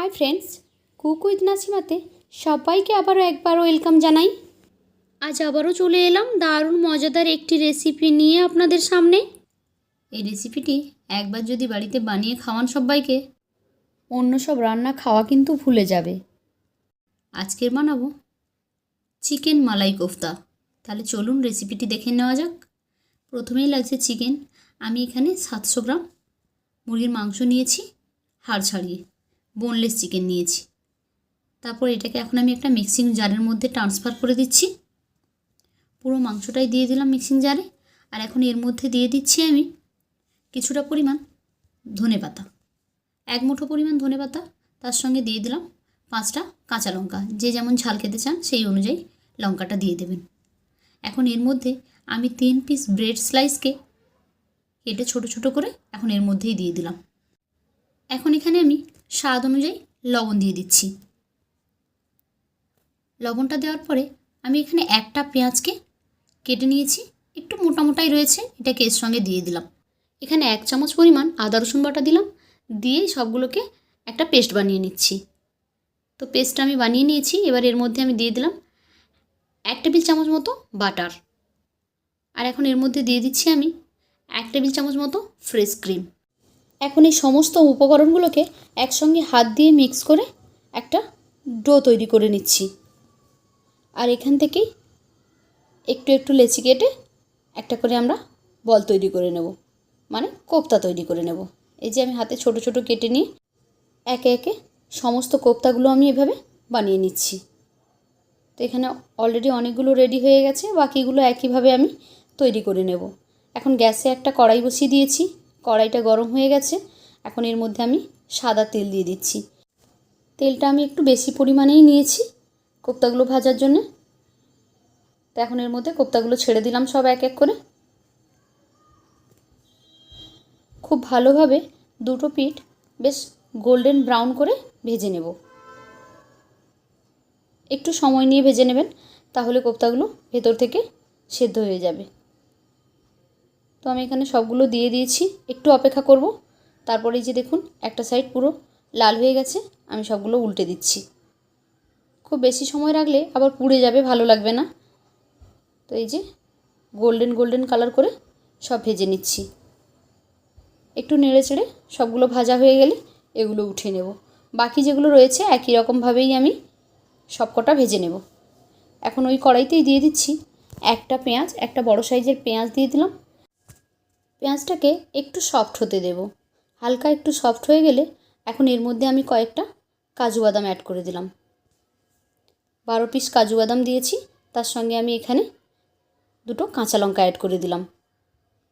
Hi friends, cook with নাসিমাতে সবাইকে আবারও একবার ওয়েলকাম জানাই। আজ আবারও চলে এলাম দারুণ মজাদার একটি রেসিপি নিয়ে আপনাদের সামনে। এই রেসিপিটি একবার যদি বাড়িতে বানিয়ে খাওয়ান সবাইকে, অন্য সব রান্না খাওয়া কিন্তু ভুলে যাবে। আজকের বানাবো চিকেন মালাই কোফতা। তাহলে চলুন রেসিপিটি দেখে নেওয়া যাক। প্রথমেই লাগছে চিকেন। আমি এখানে 700 গ্রাম মুরগির মাংস নিয়েছি, হাড় ছাড়িয়ে বোনলেস চিকেন নিয়েছি। তারপর এটাকে এখন আমি একটা মিক্সিং জারের মধ্যে ট্রান্সফার করে দিচ্ছি। পুরো মাংসটাই দিয়ে দিলাম মিক্সিং জারে। আর এখন এর মধ্যে দিয়ে দিচ্ছি আমি কিছুটা পরিমাণ ধনেপাতা, 1 মুঠো পরিমাণ ধনেপাতা। তার সঙ্গে দিয়ে দিলাম 5টা কাঁচা লঙ্কা। যে যেমন ঝাল খেতে চান সেই অনুযায়ী লঙ্কাটা দিয়ে দেবেন। এখন এর মধ্যে আমি 3 পিস ব্রেড স্লাইসকে কেটে ছোট ছোট করে এখন এর মধ্যেই দিয়ে দিলাম। এখন এখানে আমি স্বাদ অনুযায়ী লবণ দিয়ে দিচ্ছি। লবণটা দেওয়ার পরে আমি এখানে একটা পেঁয়াজকে কেটে নিয়েছি, একটু মোটা মোটাই রয়েছে, এটাকে এর সঙ্গে দিয়ে দিলাম। এখানে 1 চামচ পরিমাণ আদা রসুন বাটা দিলাম, দিয়ে সবগুলোকে একটা পেস্ট বানিয়ে নিচ্ছি। তো পেস্টটা আমি বানিয়ে নিয়েছি। এবার এর মধ্যে আমি দিয়ে দিলাম 1 টেবিল চামচ মতো বাটার। আর এখন এর মধ্যে দিয়ে দিচ্ছি আমি 1 টেবিল চামচ মতো ফ্রেশ ক্রিম। এখন এই সমস্ত উপকরণগুলোকে একসঙ্গে হাত দিয়ে মিক্স করে একটা ডো তৈরি করে নিচ্ছি। আর এখান থেকেই একটু একটু লেচি কেটে একটা করে আমরা বল তৈরি করে নেব, মানে কোফতা তৈরি করে নেব। এই যে আমি হাতে ছোট ছোট কেটে নিয়ে একে একে সমস্ত কোফতাগুলো আমি এভাবে বানিয়ে নিচ্ছি। তো এখানে অলরেডি অনেকগুলো রেডি হয়ে গেছে, বাকিগুলো একইভাবে আমি তৈরি করে নেব। এখন গ্যাসে একটা কড়াই বসিয়ে দিয়েছি। কড়াইটা গরম হয়ে গেছে। এখন এর মধ্যে আমি সাদা তেল দিয়ে দিচ্ছি। তেলটা আমি একটু বেশি পরিমাণেই নিয়েছি কোফতাগুলো ভাজার জন্য। তো এখন এর মধ্যে কোফতাগুলো ছেড়ে দিলাম সব এক এক করে। খুব ভালোভাবে দুটো পিঠ বেশ গোল্ডেন ব্রাউন করে ভেজে নেব। একটু সময় নিয়ে ভেজে নেবেন, তাহলে কোফতাগুলো ভেতর থেকে সেদ্ধ হয়ে যাবে। তো আমি এখানে সবগুলো দিয়ে দিয়েছি, একটু অপেক্ষা করব। তারপরে এই যে দেখুন একটা সাইড পুরো লাল হয়ে গেছে, আমি সবগুলো উল্টে দিচ্ছি। খুব বেশি সময় রাখলে আবার পুড়ে যাবে, ভালো লাগবে না। তো এই যে গোল্ডেন গোল্ডেন কালার করে সব ভেজে নিচ্ছি। একটু নেড়ে চেড়ে সবগুলো ভাজা হয়ে গেলে এগুলো উঠিয়ে নেব। বাকি যেগুলো রয়েছে একই রকমভাবেই আমি সবকটা ভেজে নেব। এখন ওই কড়াইতেই দিয়ে দিচ্ছি একটা পেঁয়াজ, একটা বড় সাইজের পেঁয়াজ দিয়ে দিলাম। পেঁয়াজটাকে একটু সফট হতে দেব। হালকা একটু সফট হয়ে গেলে এখন এর মধ্যে আমি কয়েকটা কাজু বাদাম অ্যাড করে দিলাম। 12 পিস কাজু বাদাম দিয়েছি। তার সঙ্গে আমি এখানে 2টো কাঁচা লঙ্কা অ্যাড করে দিলাম।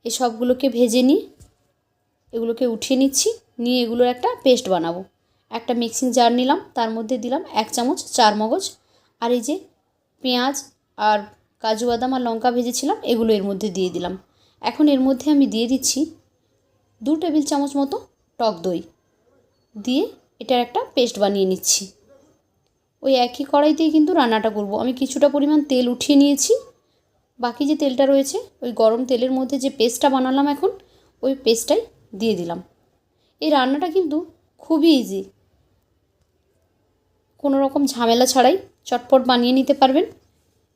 এই সবগুলোকে ভেজে নিয়ে এগুলোকে উঠিয়ে নিচ্ছি। নিয়ে এগুলোর একটা পেস্ট বানাবো। একটা মিক্সিং জার নিলাম, তার মধ্যে দিলাম 1 চামচ চারমগজ। আর এই যে পেঁয়াজ আর কাজু বাদাম আর লঙ্কা ভেজেছিলাম এগুলো এর মধ্যে দিয়ে দিলাম। এখন এর মধ্যে আমি দিয়ে দিচ্ছি 2 টেবিল চামচ মতো টক দই, দিয়ে এটার একটা পেস্ট বানিয়ে নিচ্ছি। ওই একই কড়াইতেই কিন্তু রান্নাটা করব। আমি কিছুটা পরিমাণ তেল উঠিয়ে নিয়েছি। বাকি যে তেলটা রয়েছে ওই গরম তেলের মধ্যে যে পেস্টটা বানালাম এখন ওই পেস্টটাই দিয়ে দিলাম। এই রান্নাটা কিন্তু খুবই ইজি, কোনো রকম ঝামেলা ছাড়াই চটপট বানিয়ে নিতে পারবেন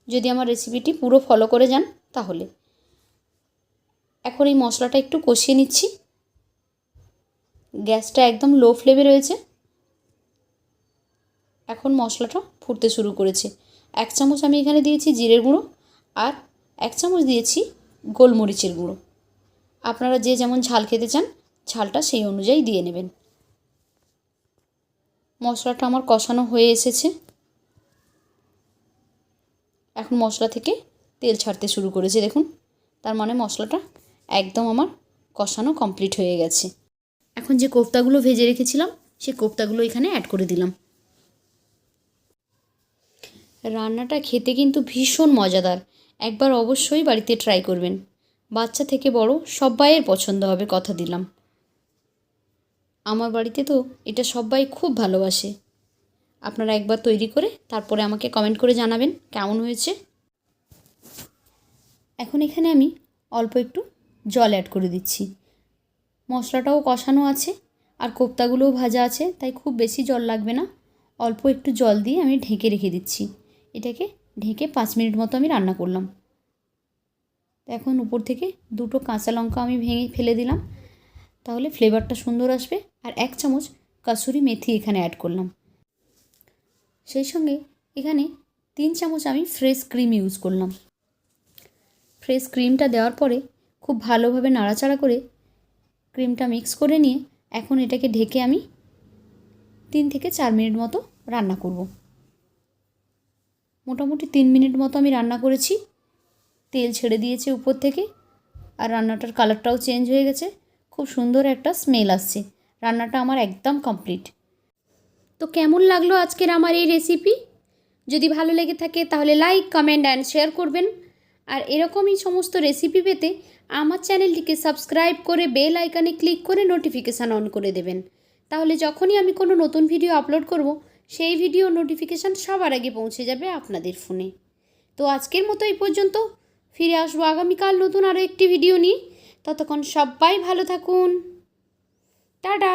যদি আমার রেসিপিটি পুরো ফলো করে যান তাহলে। এখন এই মশলাটা একটু কষিয়ে নিচ্ছি। গ্যাসটা একদম লো ফ্লেমে রয়েছে। এখন মশলাটা ফুটতে শুরু করেছে। 1 চামচ আমি এখানে দিয়েছি জিরের গুঁড়ো, আর 1 চামচ দিয়েছি গোলমরিচের গুঁড়ো। আপনারা যে যেমন ঝাল খেতে চান ঝালটা সেই অনুযায়ী দিয়ে নেবেন। মশলাটা আমার কষানো হয়ে এসেছে। এখন মশলা থেকে তেল ছাড়তে শুরু করেছে দেখুন। তার মানে মশলাটা একদম আমার কষানো কমপ্লিট হয়ে গেছে। এখন যে কোফতাগুলো ভেজে রেখেছিলাম সেই কোফতাগুলো এখানে অ্যাড করে দিলাম। রান্নাটা খেতে কিন্তু ভীষণ মজাদার। একবার অবশ্যই বাড়িতে ট্রাই করবেন। বাচ্চা থেকে বড় সবাইয়ের পছন্দ হবে, কথা দিলাম। আমার বাড়িতে তো এটা সবাই খুব ভালোবাসে। আপনারা একবার তৈরি করে তারপরে আমাকে কমেন্ট করে জানাবেন কেমন হয়েছে। এখন এখানে আমি অল্প একটু জল অ্যাড করে দিচ্ছি। মশলাটাও কষানো আছে, আর কোপ্তাগুলোও ভাজা আছে, তাই খুব বেশি জল লাগবে না। অল্প একটু জল দিয়ে আমি ঢেকে রেখে দিচ্ছি। এটাকে ঢেকে 5 মিনিট মতো আমি রান্না করলাম। এখন উপর থেকে 2টো কাঁচা লঙ্কা আমি ভেঙে ফেলে দিলাম, তাহলে ফ্লেভারটা সুন্দর আসবে। আর 1 চামচ কাসুরি মেথি এখানে অ্যাড করলাম। সেই সঙ্গে এখানে 3 চামচ আমি ফ্রেশ ক্রিম ইউজ করলাম। ফ্রেশ ক্রিমটা দেওয়ার পরে খুব ভালোভাবে নাড়াচাড়া করে ক্রিমটা মিক্স করে নিয়ে এখন এটাকে ঢেকে আমি 3 থেকে 4 মিনিট মতো রান্না করব। মোটামুটি 3 মিনিট মতো আমি রান্না করেছি। তেল ছেড়ে দিয়েছে উপর থেকে, আর রান্নাটার কালারটাও চেঞ্জ হয়ে গেছে। খুব সুন্দর একটা স্মেল আসছে। রান্নাটা আমার একদম কমপ্লিট। তো কেমন লাগলো আজকের আমার এই রেসিপি? যদি ভালো লেগে থাকে তাহলে লাইক, কমেন্ট অ্যান্ড শেয়ার করবেন। আর এরকমই সমস্ত রেসিপি পেতে আমার চ্যানেলটিকে সাবস্ক্রাইব করে বেল আইকনে ক্লিক করে নোটিফিকেশান অন করে দেবেন। তাহলে যখনই আমি কোনো নতুন ভিডিও আপলোড করব, সেই ভিডিও নোটিফিকেশান সবার আগে পৌঁছে যাবে আপনাদের ফোনে। তো আজকের মতো এই পর্যন্ত। ফিরে আসবো আগামীকাল নতুন আরও একটি ভিডিও নিয়ে। ততক্ষণ সবাই ভালো থাকুন। টাটা।